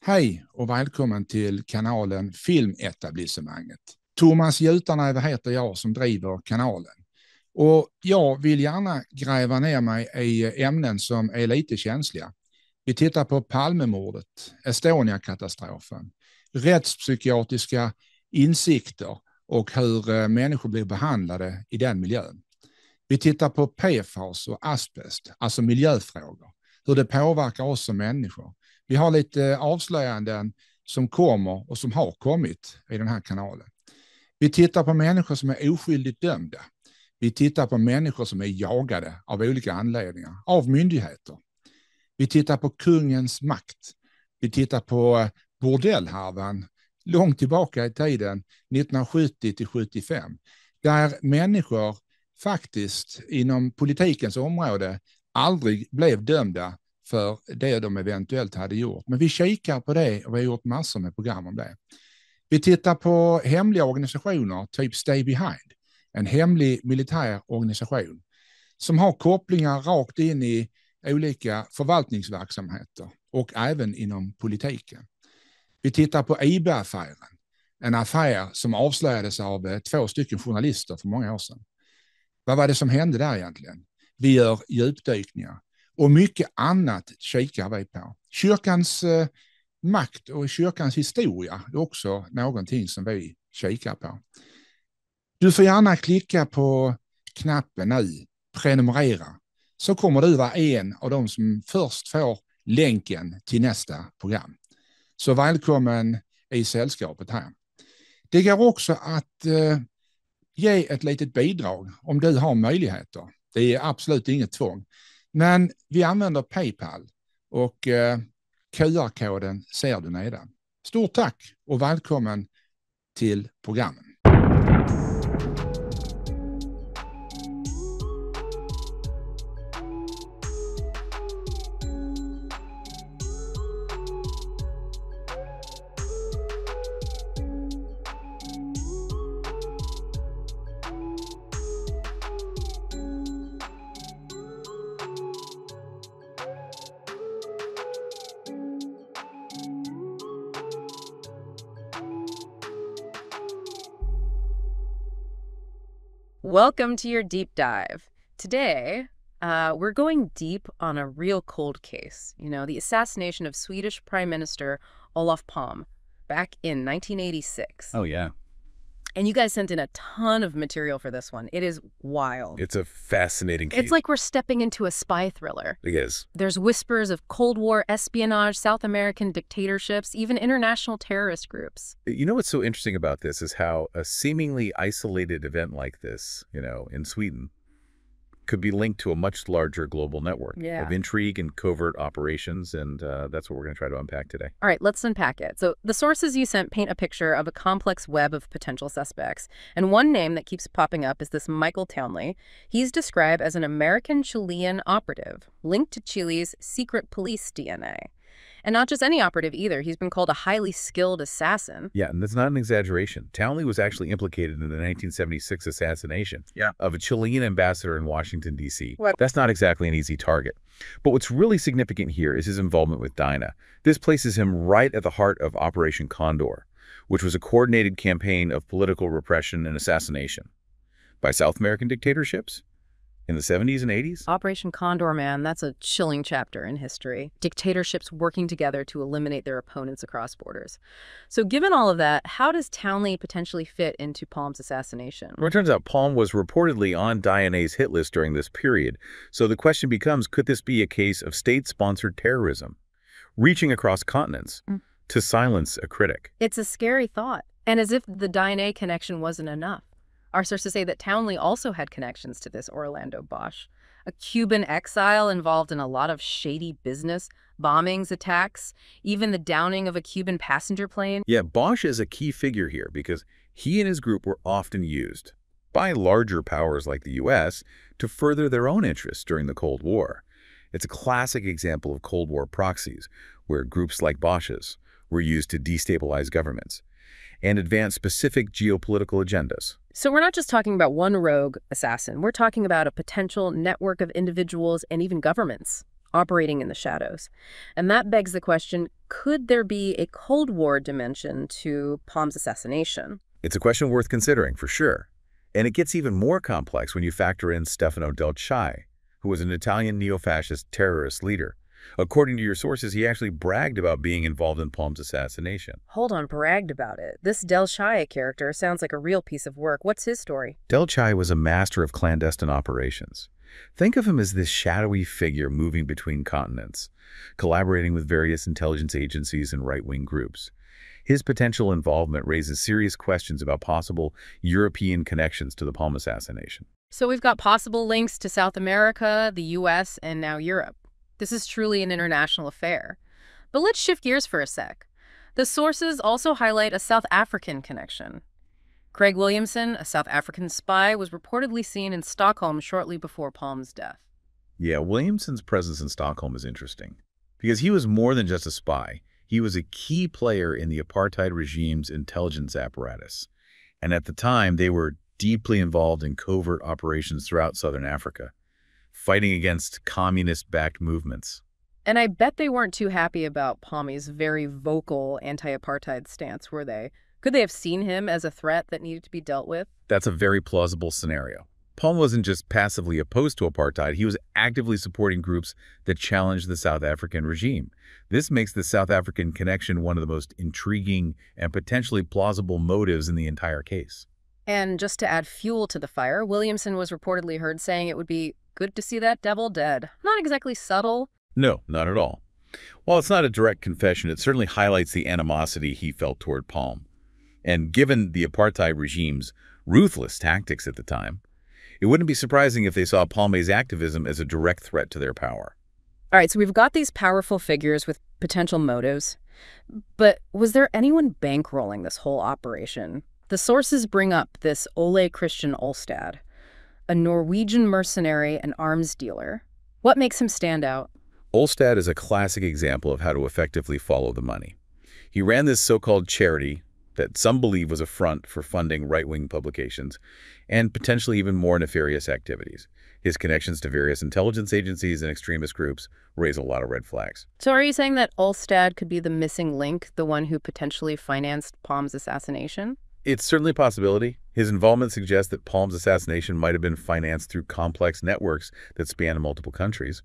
Hej och välkommen till kanalen Filmetablissemanget. Thomas Gjutarenäfve heter jag som driver kanalen. Och jag vill gärna gräva ner mig i ämnen som är lite känsliga. Vi tittar på Palmemordet, Estonia-katastrofen, rättspsykiatriska insikter och hur människor blir behandlade i den miljön. Vi tittar på PFAS och asbest, alltså miljöfrågor, hur det påverkar oss som människor. Vi har lite avslöjanden som kommer och som har kommit i den här kanalen. Vi tittar på människor som är oskyldigt dömda. Vi tittar på människor som är jagade av olika anledningar, av myndigheter. Vi tittar på kungens makt. Vi tittar på bordellhärvan långt tillbaka i tiden, 1970 till 75, där människor faktiskt inom politikens område aldrig blev dömda för det de eventuellt hade gjort. Men vi kikar på det och vi har gjort massor med program om det. Vi tittar på hemliga organisationer, typ Stay Behind, en hemlig militär organisation som har kopplingar rakt in i olika förvaltningsverksamheter och även inom politiken. Vi tittar på IB-affären, en affär som avslöjades av 2 stycken journalister för många år sedan. Vad var det som hände där egentligen? Vi gör djupdykningar. Och mycket annat kikar vi på. Kyrkans makt och kyrkans historia är också någonting som vi kikar på. Du får gärna klicka på knappen nu, prenumerera, så kommer du vara en av de som först får länken till nästa program. Så välkommen i sällskapet här. Det går också att ge ett litet bidrag om du har möjligheter. Det är absolut inget tvång. Men vi använder PayPal och QR-koden ser du nedan. Stort tack och välkommen till programmen. Welcome to your deep dive. Today, we're going deep on a real cold case. You know, the assassination of Swedish Prime Minister Olof Palme back in 1986. Oh, yeah. And you guys sent in a ton of material for this one. It is wild. It's a fascinating case. It's like we're stepping into a spy thriller. It is. There's whispers of Cold War espionage, South American dictatorships, even international terrorist groups. You know what's so interesting about this is how a seemingly isolated event like this, you know, in Sweden, could be linked to a much larger global network of intrigue and covert operations, and that's what we're going to try to unpack today. All right, let's unpack it. So the sources you sent paint a picture of a complex web of potential suspects, and one name that keeps popping up is this Michael Townley. He's described as an American-Chilean operative linked to Chile's secret police DNA. And not just any operative either. He's been called a highly skilled assassin. Yeah, and that's not an exaggeration. Townley was actually implicated in the 1976 assassination of a Chilean ambassador in Washington, D.C. That's not exactly an easy target. But what's really significant here is his involvement with DINA. This places him right at the heart of Operation Condor, which was a coordinated campaign of political repression and assassination by South American dictatorships in the 70s and 80s? Operation Condor, man, that's a chilling chapter in history. Dictatorships working together to eliminate their opponents across borders. So given all of that, how does Townley potentially fit into Palme's assassination? Well, it turns out Palme was reportedly on DINA's hit list during this period. So the question becomes, could this be a case of state-sponsored terrorism, reaching across continents to silence a critic? It's a scary thought. And as if the DNA connection wasn't enough. Our sources say that Townley also had connections to this Orlando Bosch, a Cuban exile involved in a lot of shady business, bombings, attacks, even the downing of a Cuban passenger plane. Yeah, Bosch is a key figure here because he and his group were often used by larger powers like the U.S. to further their own interests during the Cold War. It's a classic example of Cold War proxies, where groups like Bosch's were used to destabilize governments and advance specific geopolitical agendas. So we're not just talking about one rogue assassin. We're talking about a potential network of individuals and even governments operating in the shadows. And that begs the question, could there be a Cold War dimension to Palme's assassination? It's a question worth considering, for sure. And it gets even more complex when you factor in Stefano del Chai, who was an Italian neo-fascist terrorist leader. According to your sources, he actually bragged about being involved in Palme's assassination. Hold on, bragged about it. This Del Chai character sounds like a real piece of work. What's his story? Del Chai was a master of clandestine operations. Think of him as this shadowy figure moving between continents, collaborating with various intelligence agencies and right-wing groups. His potential involvement raises serious questions about possible European connections to the Palme assassination. So we've got possible links to South America, the U.S., and now Europe. This is truly an international affair. But let's shift gears for a sec. The sources also highlight a South African connection. Craig Williamson, a South African spy, was reportedly seen in Stockholm shortly before Palme's death. Yeah, Williamson's presence in Stockholm is interesting, because he was more than just a spy. He was a key player in the apartheid regime's intelligence apparatus. And at the time, they were deeply involved in covert operations throughout southern Africa, fighting against communist-backed movements. And I bet they weren't too happy about Palme's very vocal anti-apartheid stance, were they? Could they have seen him as a threat that needed to be dealt with? That's a very plausible scenario. Palme wasn't just passively opposed to apartheid, he was actively supporting groups that challenged the South African regime. This makes the South African connection one of the most intriguing and potentially plausible motives in the entire case. And just to add fuel to the fire, Williamson was reportedly heard saying it would be good to see that devil dead. Not exactly subtle. No, not at all. While it's not a direct confession, it certainly highlights the animosity he felt toward Palme. And given the apartheid regime's ruthless tactics at the time, it wouldn't be surprising if they saw Palme's activism as a direct threat to their power. All right, so we've got these powerful figures with potential motives. But was there anyone bankrolling this whole operation? The sources bring up this Ole Christian Olstad, a Norwegian mercenary and arms dealer. What makes him stand out? Olstad is a classic example of how to effectively follow the money. He ran this so-called charity that some believe was a front for funding right-wing publications and potentially even more nefarious activities. His connections to various intelligence agencies and extremist groups raise a lot of red flags. So are you saying that Olstad could be the missing link, the one who potentially financed Palme's assassination? It's certainly a possibility. His involvement suggests that Palme's assassination might have been financed through complex networks that span multiple countries.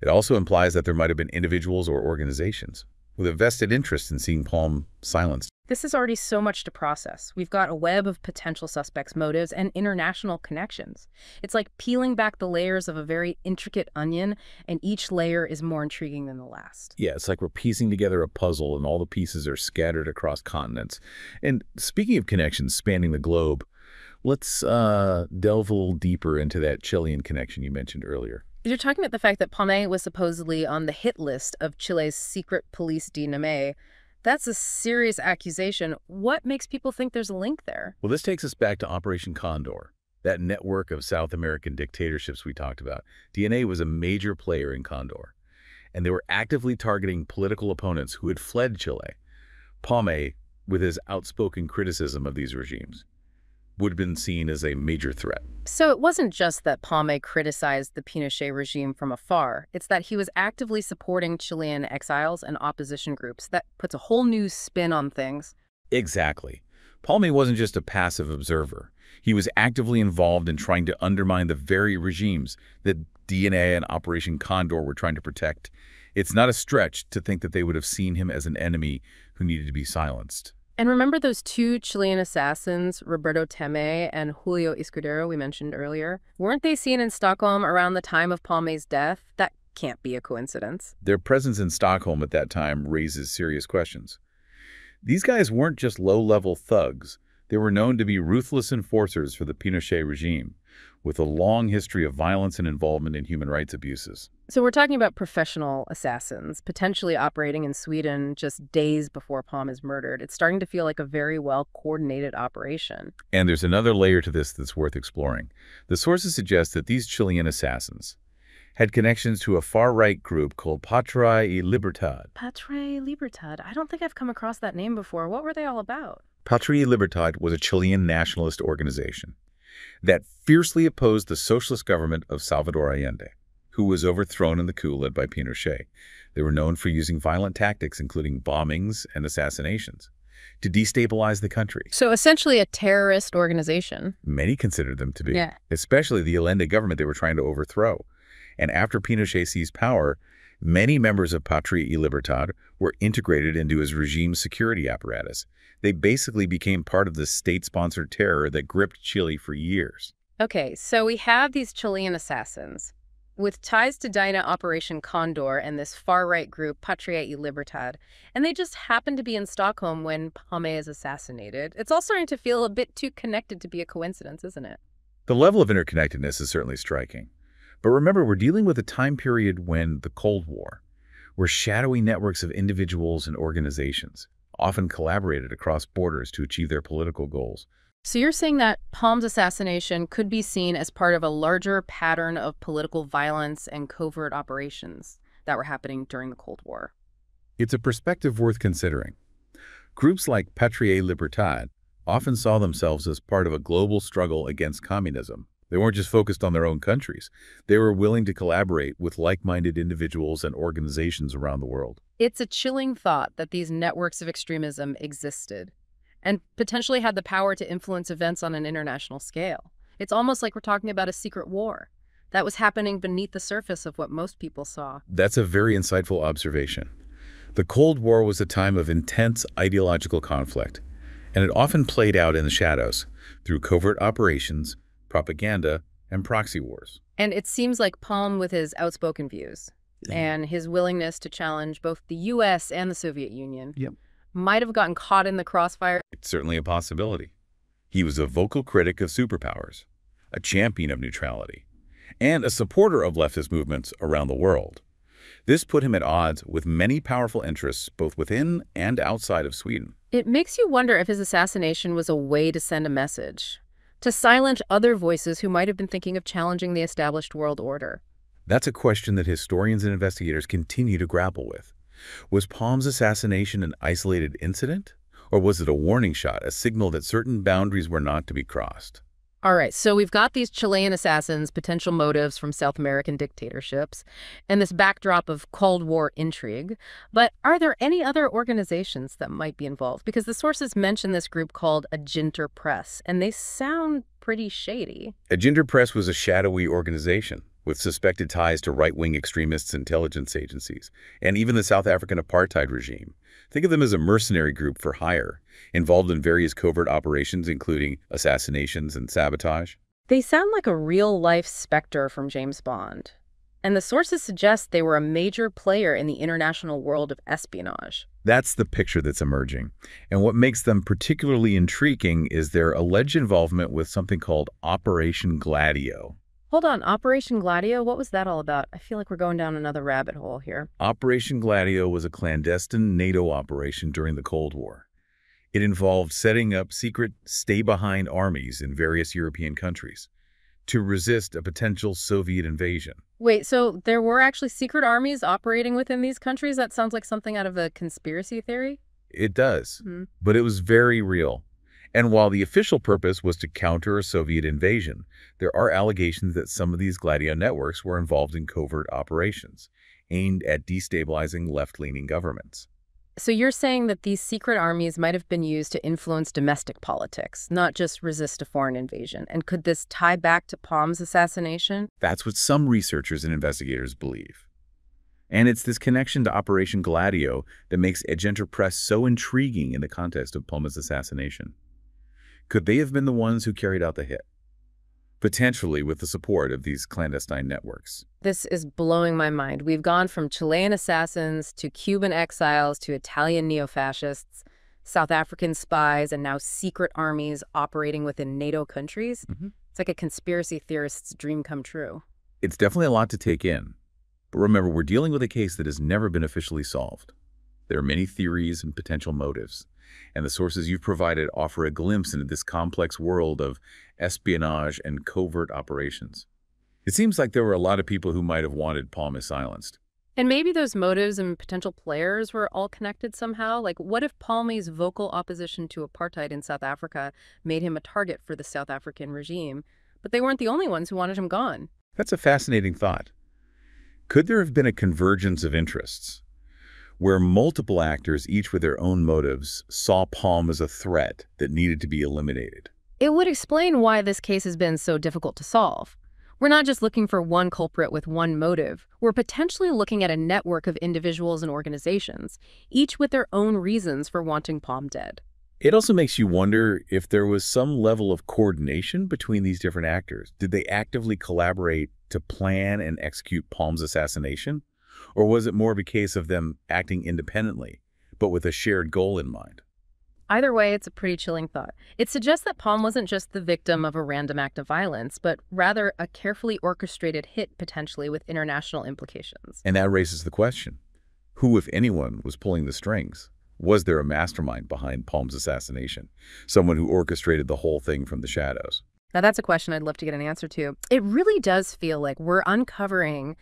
It also implies that there might have been individuals or organizations with a vested interest in seeing Palme silenced. This is already so much to process. We've got a web of potential suspects' motives and international connections. It's like peeling back the layers of a very intricate onion, and each layer is more intriguing than the last. Yeah, it's like we're piecing together a puzzle and all the pieces are scattered across continents. And speaking of connections spanning the globe, let's delve a little deeper into that Chilean connection you mentioned earlier. You're talking about the fact that Palme was supposedly on the hit list of Chile's secret police DNMA. That's a serious accusation. What makes people think there's a link there? Well, this takes us back to Operation Condor, that network of South American dictatorships we talked about. DNA was a major player in Condor, and they were actively targeting political opponents who had fled Chile. Palme, with his outspoken criticism of these regimes, would have been seen as a major threat. So it wasn't just that Palme criticized the Pinochet regime from afar. It's that he was actively supporting Chilean exiles and opposition groups. That puts a whole new spin on things. Exactly. Palme wasn't just a passive observer. He was actively involved in trying to undermine the very regimes that DNA and Operation Condor were trying to protect. It's not a stretch to think that they would have seen him as an enemy who needed to be silenced. And remember those two Chilean assassins, Roberto Temme and Julio Escudero, we mentioned earlier? Weren't they seen in Stockholm around the time of Palme's death? That can't be a coincidence. Their presence in Stockholm at that time raises serious questions. These guys weren't just low-level thugs. They were known to be ruthless enforcers for the Pinochet regime, with a long history of violence and involvement in human rights abuses. So we're talking about professional assassins, potentially operating in Sweden just days before Palme is murdered. It's starting to feel like a very well-coordinated operation. And there's another layer to this that's worth exploring. The sources suggest that these Chilean assassins had connections to a far-right group called Patria y Libertad. Patria y Libertad? I don't think I've come across that name before. What were they all about? Patria y Libertad was a Chilean nationalist organization that fiercely opposed the socialist government of Salvador Allende, who was overthrown in the coup led by Pinochet. They were known for using violent tactics, including bombings and assassinations, to destabilize the country. So essentially a terrorist organization. Many considered them to be, especially the Allende government they were trying to overthrow. And after Pinochet seized power, many members of Patria y Libertad were integrated into his regime's security apparatus. They basically became part of the state-sponsored terror that gripped Chile for years. Okay, so we have these Chilean assassins with ties to Dinah Operation Condor and this far-right group, Patria y Libertad, and they just happen to be in Stockholm when Palme is assassinated. It's all starting to feel a bit too connected to be a coincidence, isn't it? The level of interconnectedness is certainly striking. But remember, we're dealing with a time period when the Cold War, where shadowy networks of individuals and organizations often collaborated across borders to achieve their political goals. So you're saying that Palme's assassination could be seen as part of a larger pattern of political violence and covert operations that were happening during the Cold War. It's a perspective worth considering. Groups like Patria y Libertad often saw themselves as part of a global struggle against communism. They weren't just focused on their own countries. They were willing to collaborate with like-minded individuals and organizations around the world. It's a chilling thought that these networks of extremism existed and potentially had the power to influence events on an international scale. It's almost like we're talking about a secret war that was happening beneath the surface of what most people saw. That's a very insightful observation. The Cold War was a time of intense ideological conflict, and it often played out in the shadows through covert operations, propaganda, and proxy wars. And it seems like Palme, with his outspoken views and his willingness to challenge both the U.S. and the Soviet Union, might have gotten caught in the crossfire. It's certainly a possibility. He was a vocal critic of superpowers, a champion of neutrality, and a supporter of leftist movements around the world. This put him at odds with many powerful interests both within and outside of Sweden. It makes you wonder if his assassination was a way to send a message, to silence other voices who might have been thinking of challenging the established world order. That's a question that historians and investigators continue to grapple with. Was Palme's assassination an isolated incident, or was it a warning shot, a signal that certain boundaries were not to be crossed? All right, so we've got these Chilean assassins, potential motives from South American dictatorships, and this backdrop of Cold War intrigue. But are there any other organizations that might be involved? Because the sources mention this group called Agenter Press, and they sound pretty shady. Agenter Press was a shadowy organization with suspected ties to right-wing extremists, intelligence agencies, and even the South African apartheid regime. Think of them as a mercenary group for hire, involved in various covert operations, including assassinations and sabotage. They sound like a real-life Spectre from James Bond. And the sources suggest they were a major player in the international world of espionage. That's the picture that's emerging. And what makes them particularly intriguing is their alleged involvement with something called Operation Gladio. Hold on, Operation Gladio? What was that all about? I feel like we're going down another rabbit hole here. Operation Gladio was a clandestine NATO operation during the Cold War. It involved setting up secret stay-behind armies in various European countries to resist a potential Soviet invasion. Wait, so there were actually secret armies operating within these countries? That sounds like something out of a conspiracy theory. It does, but it was very real. And while the official purpose was to counter a Soviet invasion, there are allegations that some of these Gladio networks were involved in covert operations aimed at destabilizing left-leaning governments. So you're saying that these secret armies might have been used to influence domestic politics, not just resist a foreign invasion. And could this tie back to Palme's assassination? That's what some researchers and investigators believe. And it's this connection to Operation Gladio that makes Agenter Press so intriguing in the context of Palme's assassination. Could they have been the ones who carried out the hit? Potentially with the support of these clandestine networks. This is blowing my mind. We've gone from Chilean assassins to Cuban exiles to Italian neo-fascists, South African spies, and now secret armies operating within NATO countries. It's like a conspiracy theorist's dream come true. It's definitely a lot to take in. But remember, we're dealing with a case that has never been officially solved. There are many theories and potential motives, and the sources you've provided offer a glimpse into this complex world of espionage and covert operations. It seems like there were a lot of people who might have wanted Palme silenced. And maybe those motives and potential players were all connected somehow? Like, what if Palme's vocal opposition to apartheid in South Africa made him a target for the South African regime, but they weren't the only ones who wanted him gone? That's a fascinating thought. Could there have been a convergence of interests? where multiple actors, each with their own motives, saw Palme as a threat that needed to be eliminated. It would explain why this case has been so difficult to solve. We're not just looking for one culprit with one motive. We're potentially looking at a network of individuals and organizations, each with their own reasons for wanting Palme dead. It also makes you wonder if there was some level of coordination between these different actors. Did they actively collaborate to plan and execute Palme's assassination? Or was it more of a case of them acting independently, but with a shared goal in mind? Either way, it's a pretty chilling thought. It suggests that Palme wasn't just the victim of a random act of violence, but rather a carefully orchestrated hit, potentially with international implications. And that raises the question, who, if anyone, was pulling the strings? Was there a mastermind behind Palme's assassination? Someone who orchestrated the whole thing from the shadows? Now, that's a question I'd love to get an answer to. It really does feel like we're uncovering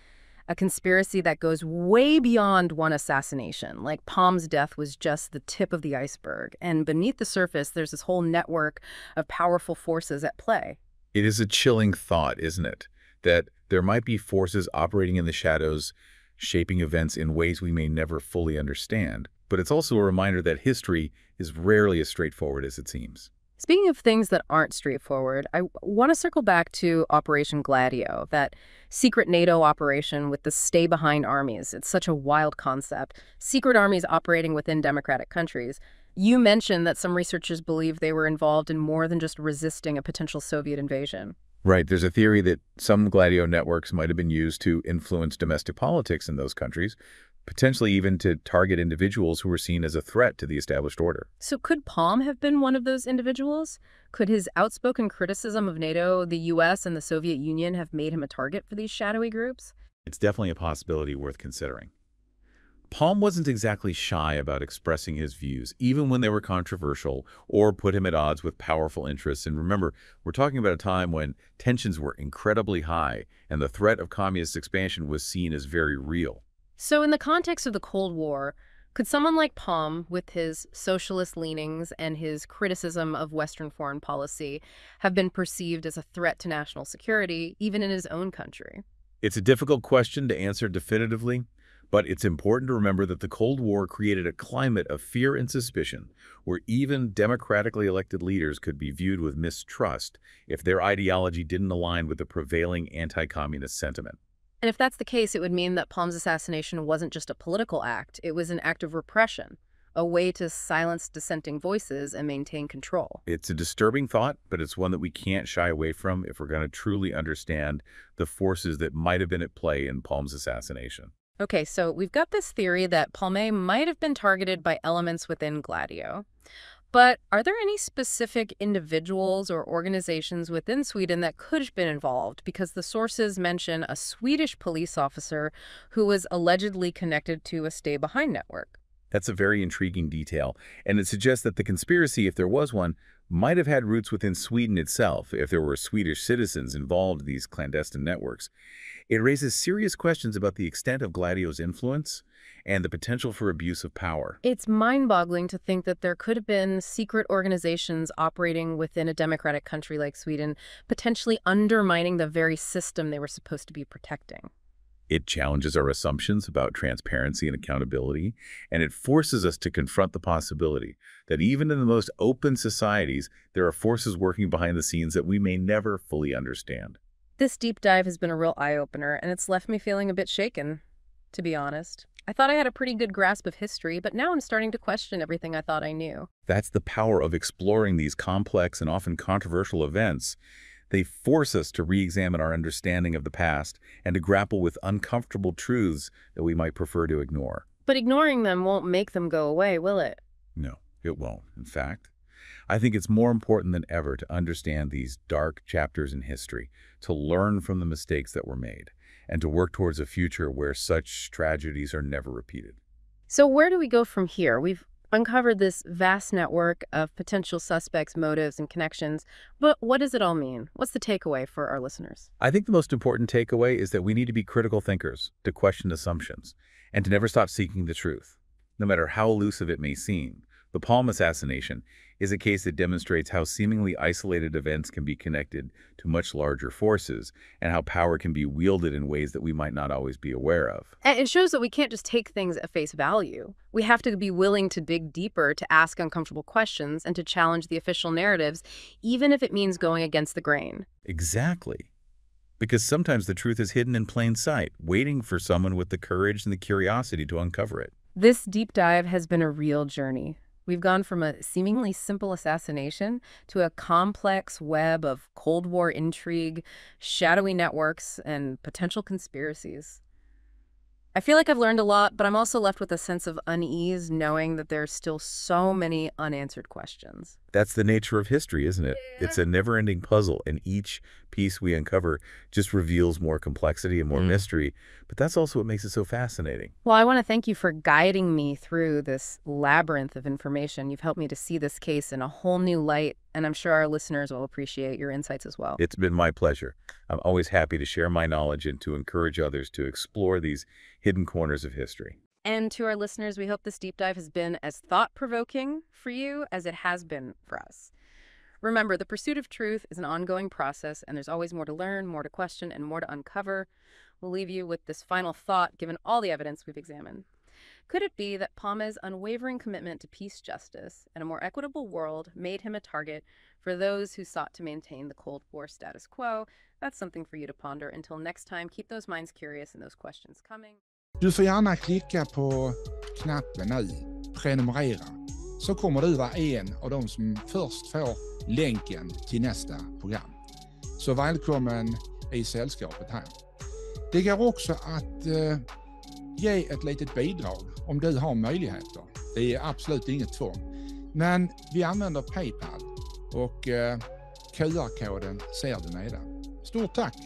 a conspiracy that goes way beyond one assassination. Like Palme's death was just the tip of the iceberg. And beneath the surface, there's this whole network of powerful forces at play. It is a chilling thought, isn't it? That there might be forces operating in the shadows, shaping events in ways we may never fully understand. But it's also a reminder that history is rarely as straightforward as it seems. Speaking of things that aren't straightforward, I want to circle back to Operation Gladio, that secret NATO operation with the stay-behind armies. It's such a wild concept. Secret armies operating within democratic countries. You mentioned that some researchers believe they were involved in more than just resisting a potential Soviet invasion. Right. There's a theory that some Gladio networks might have been used to influence domestic politics in those countries, potentially even to target individuals who were seen as a threat to the established order. So could Palme have been one of those individuals? Could his outspoken criticism of NATO, the U.S., and the Soviet Union have made him a target for these shadowy groups? It's definitely a possibility worth considering. Palme wasn't exactly shy about expressing his views, even when they were controversial or put him at odds with powerful interests. And remember, we're talking about a time when tensions were incredibly high and the threat of communist expansion was seen as very real. So in the context of the Cold War, could someone like Palme, with his socialist leanings and his criticism of Western foreign policy, have been perceived as a threat to national security, even in his own country? It's a difficult question to answer definitively, but it's important to remember that the Cold War created a climate of fear and suspicion where even democratically elected leaders could be viewed with mistrust if their ideology didn't align with the prevailing anti-communist sentiment. And if that's the case, it would mean that Palme's assassination wasn't just a political act. It was an act of repression, a way to silence dissenting voices and maintain control. It's a disturbing thought, but it's one that we can't shy away from if we're going to truly understand the forces that might have been at play in Palme's assassination. Okay, so we've got this theory that Palme might have been targeted by elements within Gladio. But are there any specific individuals or organizations within Sweden that could have been involved? Because the sources mention a Swedish police officer who was allegedly connected to a stay-behind network. That's a very intriguing detail, and it suggests that the conspiracy, if there was one, might have had roots within Sweden itself if there were Swedish citizens involved in these clandestine networks. It raises serious questions about the extent of Gladio's influence and the potential for abuse of power. It's mind-boggling to think that there could have been secret organizations operating within a democratic country like Sweden, potentially undermining the very system they were supposed to be protecting. It challenges our assumptions about transparency and accountability, and it forces us to confront the possibility that even in the most open societies, there are forces working behind the scenes that we may never fully understand. This deep dive has been a real eye-opener, and it's left me feeling a bit shaken, to be honest. I thought I had a pretty good grasp of history, but now I'm starting to question everything I thought I knew. That's the power of exploring these complex and often controversial events. They force us to re-examine our understanding of the past and to grapple with uncomfortable truths that we might prefer to ignore. But ignoring them won't make them go away, will it? No, it won't. In fact, I think it's more important than ever to understand these dark chapters in history, to learn from the mistakes that were made, and to work towards a future where such tragedies are never repeated. So where do we go from here? We've uncovered this vast network of potential suspects, motives, and connections, but what does it all mean? What's the takeaway for our listeners? I think the most important takeaway is that we need to be critical thinkers, to question assumptions, and to never stop seeking the truth. No matter how elusive it may seem, The Palme assassination is a case that demonstrates how seemingly isolated events can be connected to much larger forces and how power can be wielded in ways that we might not always be aware of. And it shows that we can't just take things at face value. We have to be willing to dig deeper, to ask uncomfortable questions, and to challenge the official narratives, even if it means going against the grain. Exactly. Because sometimes the truth is hidden in plain sight, waiting for someone with the courage and the curiosity to uncover it. This deep dive has been a real journey. We've gone from a seemingly simple assassination to a complex web of Cold War intrigue, shadowy networks, and potential conspiracies. I feel like I've learned a lot, but I'm also left with a sense of unease knowing that there's still so many unanswered questions. That's the nature of history, isn't it? Yeah. It's a never-ending puzzle, and each piece we uncover just reveals more complexity and more mystery. But that's also what makes it so fascinating. Well, I want to thank you for guiding me through this labyrinth of information. You've helped me to see this case in a whole new light, and I'm sure our listeners will appreciate your insights as well. It's been my pleasure. I'm always happy to share my knowledge and to encourage others to explore these hidden corners of history. And to our listeners, we hope this deep dive has been as thought-provoking for you as it has been for us. Remember, the pursuit of truth is an ongoing process, and there's always more to learn, more to question, and more to uncover. We'll leave you with this final thought, given all the evidence we've examined. Could it be that Palme's unwavering commitment to peace, justice, and a more equitable world made him a target for those who sought to maintain the Cold War status quo? That's something for you to ponder. Until next time, keep those minds curious and those questions coming. Du får gärna klicka på knappen nu, prenumerera, så kommer du vara en av de som först får länken till nästa program. Så välkommen i sällskapet här. Det går också att ge ett litet bidrag om du har möjligheter. Det är absolut inget tvång. Men vi använder PayPal och QR-koden ser du nedan. Stort tack!